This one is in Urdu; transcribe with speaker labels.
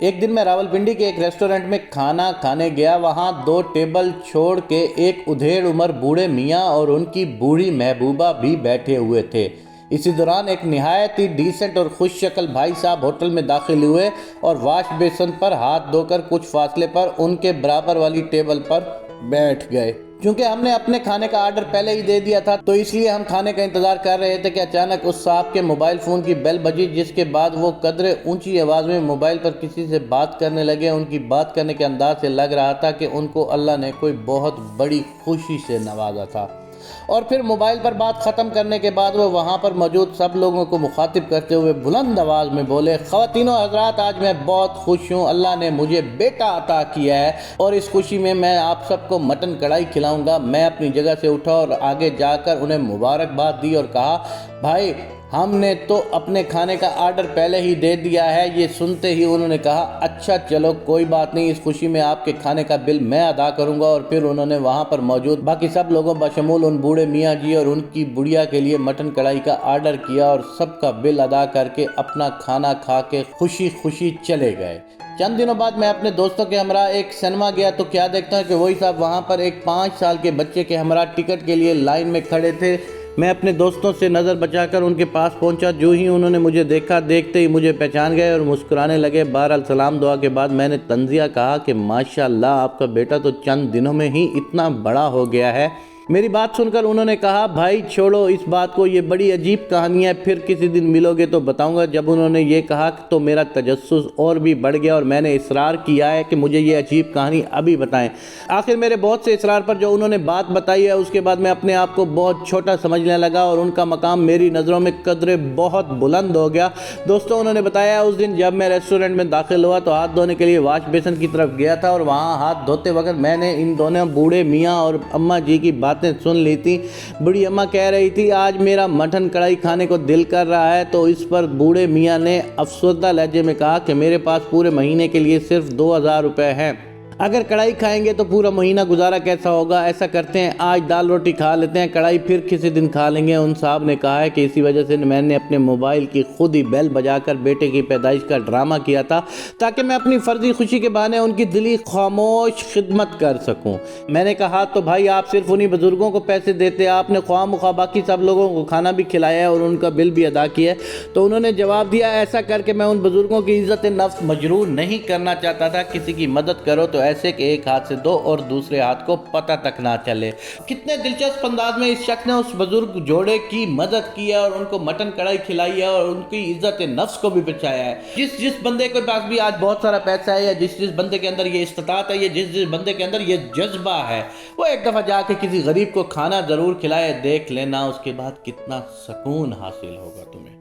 Speaker 1: ایک دن میں راولپنڈی کے ایک ریسٹورنٹ میں کھانا کھانے گیا۔ وہاں 2 ٹیبل چھوڑ کے ایک ادھیڑ عمر بوڑھے میاں اور ان کی بوڑھی محبوبہ بھی بیٹھے ہوئے تھے۔ اسی دوران ایک نہایت ہی ڈیسنٹ اور خوش شکل بھائی صاحب ہوٹل میں داخل ہوئے اور واش بیسن پر ہاتھ دھو کر کچھ فاصلے پر ان کے برابر والی ٹیبل پر بیٹھ گئے۔ چونکہ ہم نے اپنے کھانے کا آرڈر پہلے ہی دے دیا تھا تو اس لیے ہم کھانے کا انتظار کر رہے تھے کہ اچانک اس صاحب کے موبائل فون کی بیل بجی، جس کے بعد وہ قدرے اونچی آواز میں موبائل پر کسی سے بات کرنے لگے۔ ان کی بات کرنے کے انداز سے لگ رہا تھا کہ ان کو اللہ نے کوئی بہت بڑی خوشی سے نوازا تھا۔ اور پھر موبائل پر بات ختم کرنے کے بعد وہ وہاں پر موجود سب لوگوں کو مخاطب کرتے ہوئے بلند آواز میں بولے، خواتین و حضرات، آج میں بہت خوش ہوں۔ اللہ نے مجھے بیٹا عطا کیا ہے اور اس خوشی میں آپ سب کو مٹن کڑھائی کھلاؤں گا۔ میں اپنی جگہ سے اٹھا اور آگے جا کر انہیں مبارکباد دی اور کہا، بھائی ہم نے تو اپنے کھانے کا آرڈر پہلے ہی دے دیا ہے۔ یہ سنتے ہی انہوں نے کہا، اچھا چلو کوئی بات نہیں، اس خوشی میں آپ کے کھانے کا بل میں ادا کروں گا۔ اور پھر انہوں نے وہاں پر موجود باقی سب لوگوں بشمول ان بوڑھے میاں جی اور ان کی بڑھیا کے لیے مٹن کڑھائی کا آرڈر کیا اور سب کا بل ادا کر کے اپنا کھانا کھا کے خوشی خوشی چلے گئے۔ چند دنوں بعد میں اپنے دوستوں کے ہمراہ ایک سینما گیا تو کیا دیکھتا ہوں کہ وہی صاحب وہاں پر ایک 5 سال کے بچے کے ہمراہ ٹکٹ کے لیے لائن میں کھڑے تھے۔ میں اپنے دوستوں سے نظر بچا کر ان کے پاس پہنچا۔ جو ہی انہوں نے مجھے دیکھا، دیکھتے ہی مجھے پہچان گئے اور مسکرانے لگے۔ بہرحال سلام دعا کے بعد میں نے طنزیہ کہا کہ ماشاءاللہ آپ کا بیٹا تو چند دنوں میں ہی اتنا بڑا ہو گیا ہے۔ میری بات سن کر انہوں نے کہا، بھائی چھوڑو اس بات کو، یہ بڑی عجیب کہانی ہے، پھر کسی دن ملو گے تو بتاؤں گا۔ جب انہوں نے یہ کہا تو میرا تجسس اور بھی بڑھ گیا اور میں نے اصرار کیا ہے کہ مجھے یہ عجیب کہانی ابھی بتائیں۔ آخر میرے بہت سے اصرار پر جو انہوں نے بات بتائی ہے اس کے بعد میں اپنے آپ کو بہت چھوٹا سمجھنے لگا اور ان کا مقام میری نظروں میں قدرے بہت بلند ہو گیا۔ دوستوں، انہوں نے بتایا اس دن جب میں ریسٹورنٹ میں داخل ہوا تو ہاتھ دھونے کے لیے واش بیسن کی طرف گیا تھا اور وہاں ہاتھ دھوتے وقت میں نے ان دونوں بوڑھے میاں اور اماں جی کی باتیں سن لی تھی۔ بڑی اماں کہہ رہی تھی، آج میرا مٹن کڑھائی کھانے کو دل کر رہا ہے، تو اس پر بوڑھے میاں نے افسردہ لہجے میں کہا کہ میرے پاس پورے مہینے کے لیے صرف 2000 روپے ہیں، اگر کڑھائی کھائیں گے تو پورا مہینہ گزارا کیسا ہوگا؟ ایسا کرتے ہیں آج دال روٹی کھا لیتے ہیں، کڑھائی پھر کسی دن کھا لیں گے۔ ان صاحب نے کہا ہے کہ اسی وجہ سے میں نے اپنے موبائل کی خود ہی بیل بجا کر بیٹے کی پیدائش کا ڈرامہ کیا تھا تاکہ میں اپنی فرضی خوشی کے بہانے ان کی دلی خاموش خدمت کر سکوں۔ میں نے کہا، تو بھائی آپ صرف انہی بزرگوں کو پیسے دیتے، آپ نے خواہ مخواہ باقی سب لوگوں کو کھانا بھی کھلایا ہے اور ان کا بل بھی ادا کیا ہے؟ تو انہوں نے جواب دیا، ایسا کر کے میں ان بزرگوں کی عزت نفس مجروح نہیں کرنا چاہتا تھا۔ کسی کی مدد کرو تو ایسے کہ ایک ہاتھ سے دو اور دوسرے ہاتھ کو پتہ تک نہ چلے۔ کتنے دلچسپ انداز میں اس شخص نے اس بزرگ جوڑے کی مدد کی ہے اور ان کو مٹن کڑھائی کھلائی ہے اور ان کی عزت نفس کو بھی بچایا ہے۔ جس بندے کے پاس بھی آج بہت سارا پیسہ ہے یا جس بندے کے اندر یہ استطاعت ہے یا جس بندے کے اندر یہ جذبہ ہے، وہ ایک دفعہ جا کے کسی غریب کو کھانا ضرور کھلائے۔ دیکھ لینا اس کے بعد کتنا سکون حاصل ہوگا تمہیں۔